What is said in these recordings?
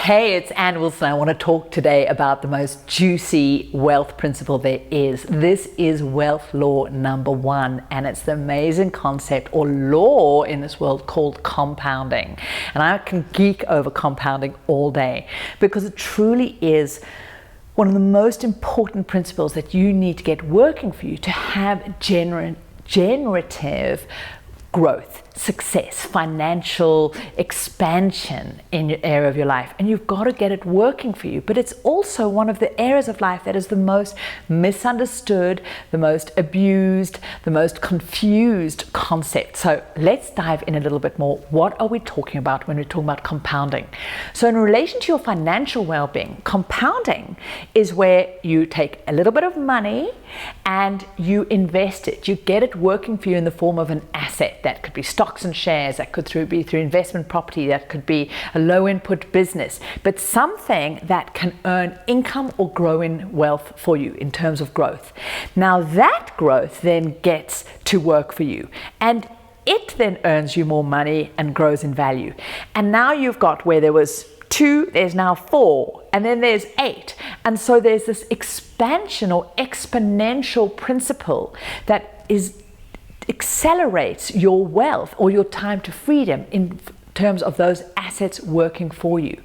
Hey, it's Ann Wilson. I want to talk today about the most juicy wealth principle there is. This is wealth law number one, and it's the amazing concept or law in this world called compounding. And I can geek over compounding all day because it truly is one of the most important principles that you need to get working for you to have generative growth, success, financial expansion in your area of your life. And you've got to get it working for you. But it's also one of the areas of life that is the most misunderstood, the most abused, the most confused concept. So let's dive in a little bit more. What are we talking about when we're talking about compounding? So in relation to your financial well-being, compounding is where you take a little bit of money and you invest it. You get it working for you in the form of an asset. That could be stocks and shares, that could be through investment property, that could be a low input business, but something that can earn income or grow in wealth for you in terms of growth. Now that growth then gets to work for you, and it then earns you more money and grows in value. And now you've got where there was 2, there's now 4, and then there's 8. And so there's this expansion or exponential principle that accelerates your wealth or your time to freedom in terms of those assets working for you.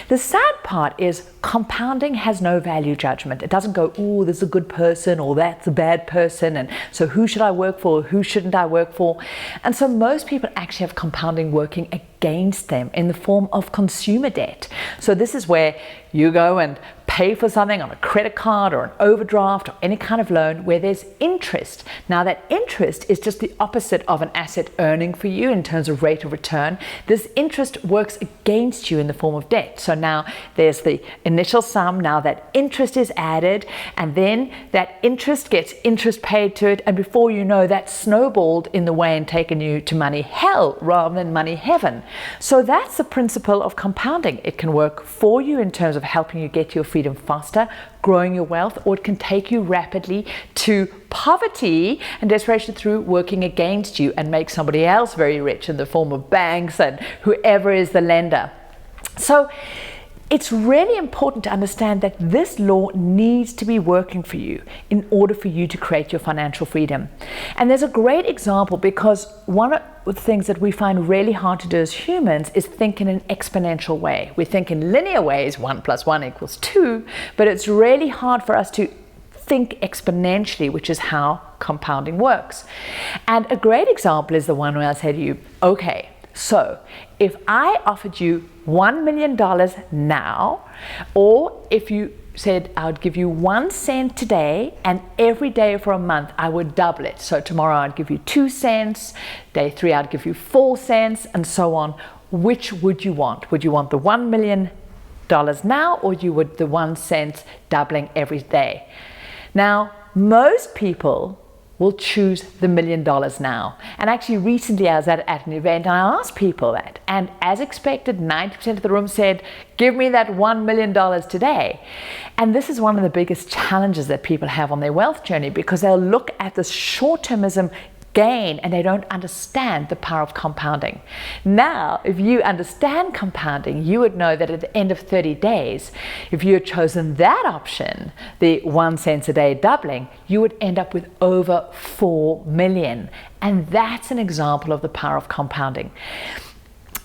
The sad part is compounding has no value judgment. It doesn't go, oh, this is a good person or that's a bad person, and so who should I work for, who shouldn't I work for? And so most people actually have compounding working against them in the form of consumer debt. So this is where you go and pay for something on a credit card or an overdraft or any kind of loan where there's interest. Now that interest is just the opposite of an asset earning for you in terms of rate of return. This interest works against you in the form of debt. So now there's the initial sum, now that interest is added, and then that interest gets interest paid to it, and before you know, that snowballed in the way and taken you to money hell rather than money heaven. So that's the principle of compounding. It can work for you in terms of helping you get your freedom faster, growing your wealth, or it can take you rapidly to poverty and desperation through working against you and make somebody else very rich in the form of banks and whoever is the lender. So it's really important to understand that this law needs to be working for you in order for you to create your financial freedom. And there's a great example, because one of the things that we find really hard to do as humans is think in an exponential way. We think in linear ways, 1 + 1 = 2, but it's really hard for us to think exponentially, which is how compounding works. And a great example is the one where I say to you, okay, so if I offered you $1 million now, or if you said I would give you 1 cent today, and every day for a month I would double it. So tomorrow I'd give you 2 cents, day 3 I'd give you 4 cents, and so on. Which would you want? Would you want the $1 million now, or you would the 1 cent doubling every day? Now, most people will choose the $1 million now. And actually recently I was at an event and I asked people that, and as expected, 90% of the room said, give me that $1 million today. And this is one of the biggest challenges that people have on their wealth journey, because they'll look at this short-termism gain and they don't understand the power of compounding. Now, if you understand compounding, you would know that at the end of 30 days, if you had chosen that option, the 1 cent a day doubling, you would end up with over 4 million. And that's an example of the power of compounding.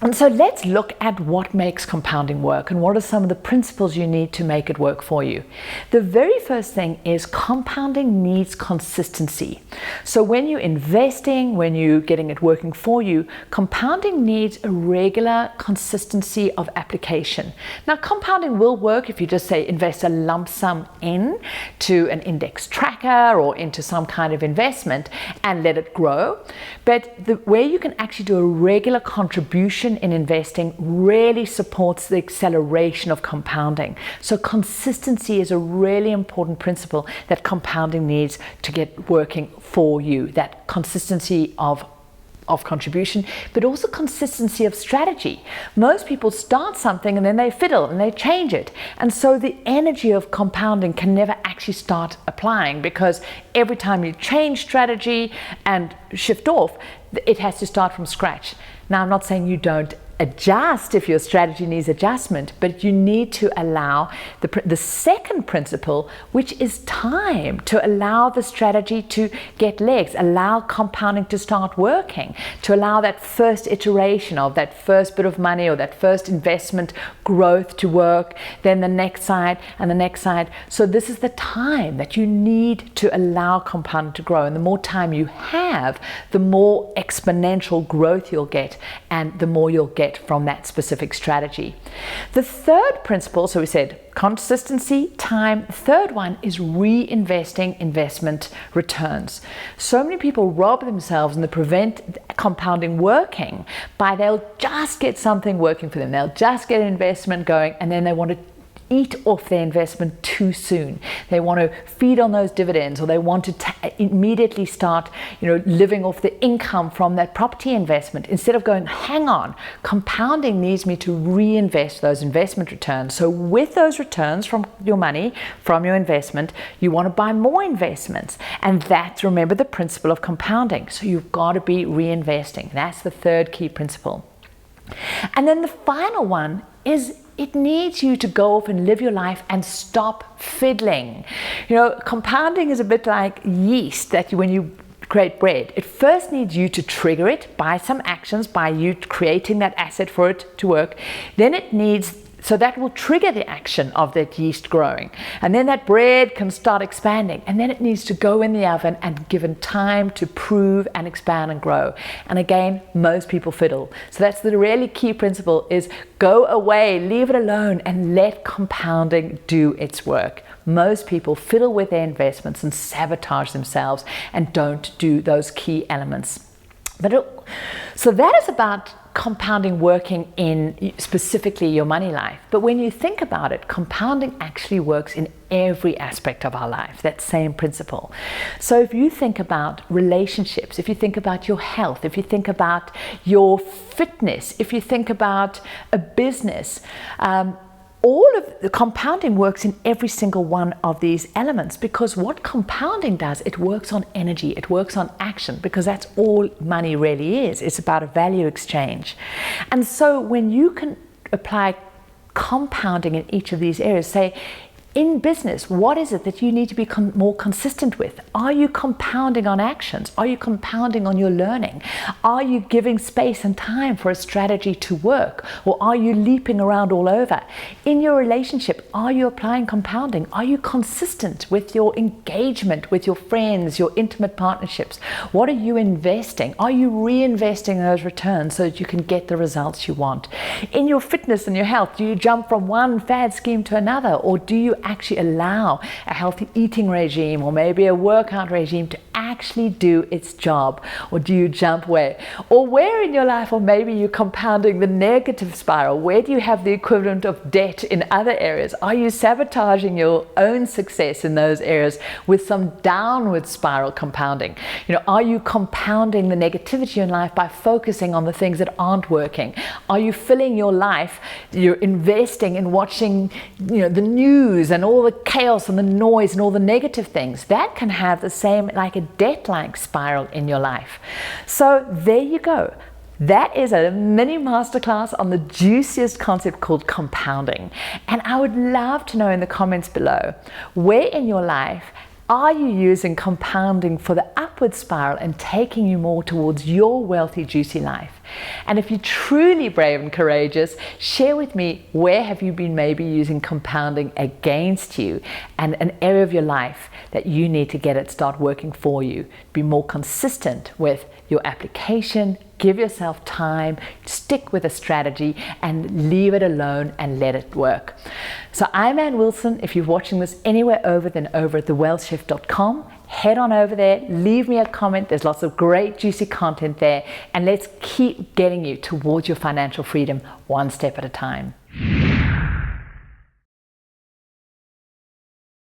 And so let's look at what makes compounding work and what are some of the principles you need to make it work for you. The very first thing is compounding needs consistency. So when you're investing, when you're getting it working for you, compounding needs a regular consistency of application. Now, compounding will work if you just say invest a lump sum in to an index tracker or into some kind of investment and let it grow. But where you can actually do a regular contribution in investing really supports the acceleration of compounding. So consistency is a really important principle that compounding needs to get working for you. That consistency of contribution, but also consistency of strategy. Most people start something and then they fiddle and they change it. And so the energy of compounding can never actually start applying, because every time you change strategy and shift off, it has to start from scratch. Now, I'm not saying you don't adjust if your strategy needs adjustment, but you need to allow the second principle, which is time, to allow the strategy to get legs, allow compounding to start working, to allow that first iteration of that first bit of money or that first investment growth to work, then the next side and the next side. So this is the time that you need to allow compounding to grow, and the more time you have, the more exponential growth you'll get and the more you'll get from that specific strategy. The third principle, so we said consistency, time. Third one is reinvesting investment returns. So many people rob themselves and they prevent compounding working by they'll just get something working for them. They'll just get an investment going and then they want to eat off their investment too soon. They want to feed on those dividends, or they want to immediately start, living off the income from that property investment, instead of going, hang on, compounding needs me to reinvest those investment returns. So with those returns from your money, from your investment, you want to buy more investments. And that's, remember, the principle of compounding. So you've got to be reinvesting. That's the third key principle. And then the final one is it needs you to go off and live your life and stop fiddling. Compounding is a bit like yeast that when you create bread, it first needs you to trigger it by some actions, by you creating that asset for it to work. Then it needs, so that will trigger the action of that yeast growing. And then that bread can start expanding. And then it needs to go in the oven and given time to prove and expand and grow. And again, most people fiddle. So that's the really key principle, is go away, leave it alone, and let compounding do its work. Most people fiddle with their investments and sabotage themselves and don't do those key elements. So that is about compounding working in specifically your money life. But when you think about it, compounding actually works in every aspect of our life, that same principle. So if you think about relationships, if you think about your health, if you think about your fitness, if you think about a business, all of the compounding works in every single one of these elements, because what compounding does, it works on energy, it works on action, because that's all money really is. It's about a value exchange. And so when you can apply compounding in each of these areas, say, in business, what is it that you need to be more consistent with? Are you compounding on actions? Are you compounding on your learning? Are you giving space and time for a strategy to work? Or are you leaping around all over? In your relationship, are you applying compounding? Are you consistent with your engagement with your friends, your intimate partnerships? What are you investing? Are you reinvesting those returns so that you can get the results you want? In your fitness and your health, do you jump from one fad scheme to another, or do you actually allow a healthy eating regime or maybe a workout regime to actually do its job? Or do you jump away? Or where in your life, or maybe you're compounding the negative spiral, where do you have the equivalent of debt in other areas? Are you sabotaging your own success in those areas with some downward spiral compounding? Are you compounding the negativity in life by focusing on the things that aren't working? Are you filling your life, you're investing in watching the news and all the chaos and the noise and all the negative things? That can have the same, like a debt-like spiral in your life. So there you go. That is a mini masterclass on the juiciest concept called compounding. And I would love to know in the comments below, where in your life are you using compounding for the upward spiral and taking you more towards your wealthy, juicy life? And if you're truly brave and courageous, share with me, where have you been maybe using compounding against you, and an area of your life that you need to get it start working for you. Be more consistent with your application, give yourself time, stick with a strategy, and leave it alone and let it work. So I'm Ann Wilson. If you're watching this anywhere over than over at thewealthshift.com, head on over there, leave me a comment. There's lots of great juicy content there, and let's keep getting you towards your financial freedom one step at a time.